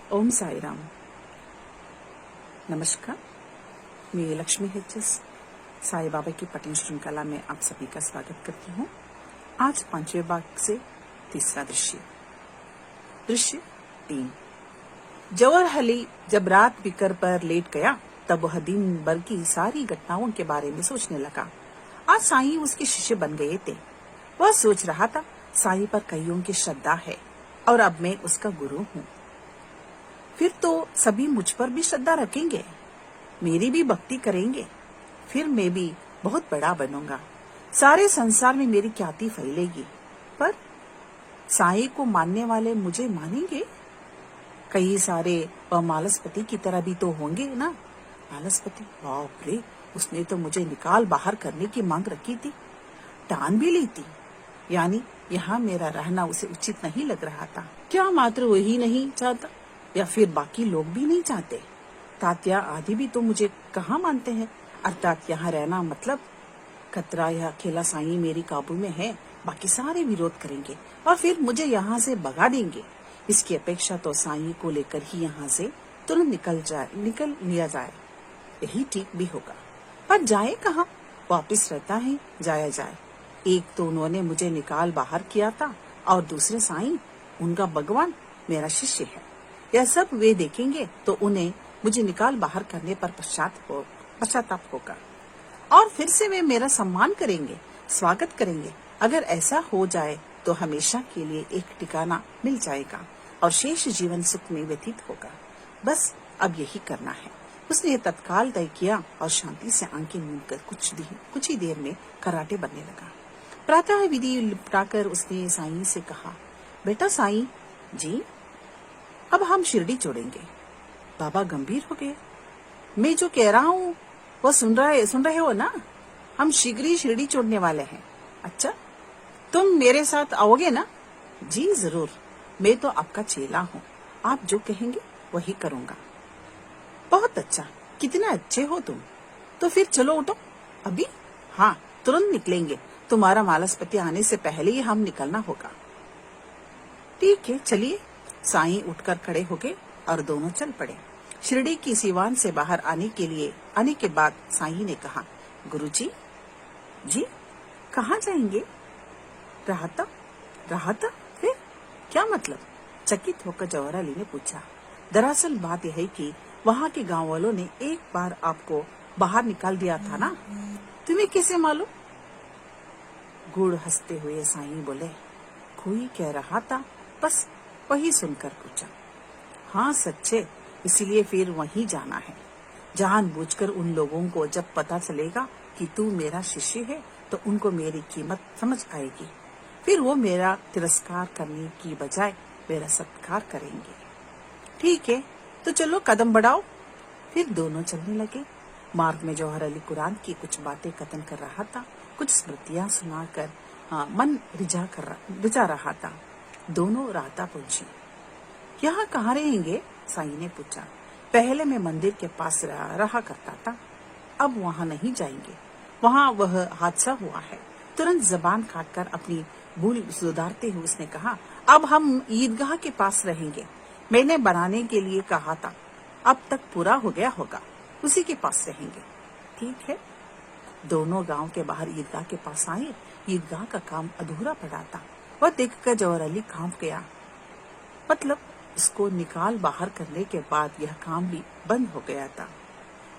ओम साई राम। नमस्कार, मैं लक्ष्मी HS साई बाबा की पठन श्रृंखला में आप सभी का स्वागत करती हूँ। आज 5वें भाग से तीसरा दृश्य 3। जवाहर अली जब रात बिकर पर लेट गया तब वह दिन भर की सारी घटनाओं के बारे में सोचने लगा। आज साईं उसके शिष्य बन गए थे। वह सोच रहा था, साईं पर कईयों की श्रद्धा है और अब मैं उसका गुरु हूँ, फिर तो सभी मुझ पर भी श्रद्धा रखेंगे, मेरी भी भक्ति करेंगे, फिर मैं भी बहुत बड़ा बनूंगा, सारे संसार में मेरी ख्याति फैलेगी। पर साईं को मानने वाले मुझे मानेंगे? कई सारे मालसपति की तरह भी तो होंगे ना। मालसपति, बाप रे, उसने तो मुझे निकाल बाहर करने की मांग रखी थी, ठान भी ली थी। यानी यहाँ मेरा रहना उसे उचित नहीं लग रहा था। क्या मात्र वही नहीं चाहता या फिर बाकी लोग भी नहीं चाहते? तात्या आदि भी तो मुझे कहाँ मानते हैं। अर्थात यहाँ रहना मतलब खतरा या अकेला साईं मेरी काबू में है, बाकी सारे विरोध करेंगे और फिर मुझे यहाँ से भगा देंगे। इसकी अपेक्षा तो साईं को लेकर ही यहाँ से तुरंत निकल लिया जाए, यही ठीक भी होगा। पर जाए कहाँ? वापिस रहता है जाया जाए। एक तो उन्होंने मुझे निकाल बाहर किया था और दूसरे साईं उनका भगवान मेरा शिष्य है। यह सब वे देखेंगे तो उन्हें मुझे निकाल बाहर करने पर पश्चाताप होगा और फिर से वे मेरा सम्मान करेंगे, स्वागत करेंगे। अगर ऐसा हो जाए तो हमेशा के लिए एक ठिकाना मिल जाएगा और शेष जीवन सुख में व्यतीत होगा। बस अब यही करना है। उसने तत्काल तय किया और शांति से आंखें मूंद कर कुछ ही देर में कराटे बनने लगा। प्रातः विधि निपटाकर उसने साईं से कहा, बेटा साईं जी, अब हम शिरडी छोड़ेंगे। बाबा गंभीर हो गए। मैं जो कह रहा हूँ वो सुन रहे हो ना? हम शीघ्र ही शिरडी छोड़ने वाले हैं। अच्छा, तुम मेरे साथ आओगे ना? जी जरूर, मैं तो आपका चेला हूँ, आप जो कहेंगे वही करूँगा। बहुत अच्छा, कितने अच्छे हो तुम। तो फिर चलो उठो। अभी? हाँ, तुरंत निकलेंगे। तुम्हारा मालसपति आने से पहले ही हम निकलना होगा। ठीक है, चलिए। साईं उठकर खड़े हो गए और दोनों चल पड़े। शिरडी की सिवान से बाहर आने के बाद साईं ने कहा, गुरुजी जी, कहाँ जाएंगे? राहता? फिर क्या मतलब? चकित होकर जवाहर अली ने पूछा। दरअसल बात यह है कि वहाँ के गांव वालों ने एक बार आपको बाहर निकाल दिया था ना। तुम्हें कैसे मालूम? गुड़ हंसते हुए साईं बोले, कोई कह रहा था, बस वही सुनकर पूछा। हाँ सच्चे, इसलिए फिर वहीं जाना है। जानबूझकर उन लोगों को जब पता चलेगा कि तू मेरा शिष्य है तो उनको मेरी कीमत समझ आएगी। फिर वो मेरा तिरस्कार करने की बजाय मेरा सत्कार करेंगे। ठीक है, तो चलो कदम बढ़ाओ। फिर दोनों चलने लगे। मार्ग में जवाहर अली कुरान की कुछ बातें कथन कर रहा था, कुछ स्मृतियां सुनाकर मन रिझा रहा था। दोनों राहता पहुंची। यहाँ कहाँ रहेंगे? साईं ने पूछा। पहले मैं मंदिर के पास रहा करता था, अब वहाँ नहीं जाएंगे, वहाँ वह हादसा हुआ है। तुरंत जबान काटकर अपनी भूल सुधारते हुए उसने कहा, अब हम ईदगाह के पास रहेंगे। मैंने बनाने के लिए कहा था, अब तक पूरा हो गया होगा, उसी के पास रहेंगे। ठीक है। दोनों गांव के बाहर ईदगाह के पास आए। ईदगाह का काम अधूरा पड़ा था। वह देखकर जवाहर अली कांप गया। मतलब उसको निकाल बाहर करने के बाद यह काम भी बंद हो गया था।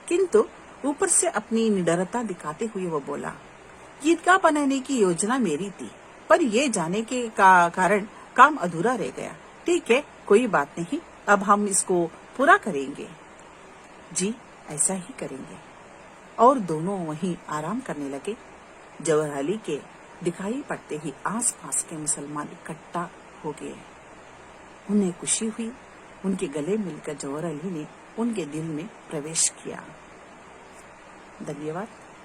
किंतु ऊपर से अपनी निडरता दिखाते हुए वो बोला, ईदगाह बनाने की योजना मेरी थी, पर ये जाने के कारण काम अधूरा रह गया। ठीक है, कोई बात नहीं, अब हम इसको पूरा करेंगे। जी, ऐसा ही करेंगे। और दोनों वहीं आराम करने लगे। जवाहर अली के दिखाई पड़ते ही आसपास के मुसलमान इकट्ठा हो गए। उन्हें खुशी हुई। उनके गले मिलकर जवाहर अली ने उनके दिल में प्रवेश किया। धन्यवाद।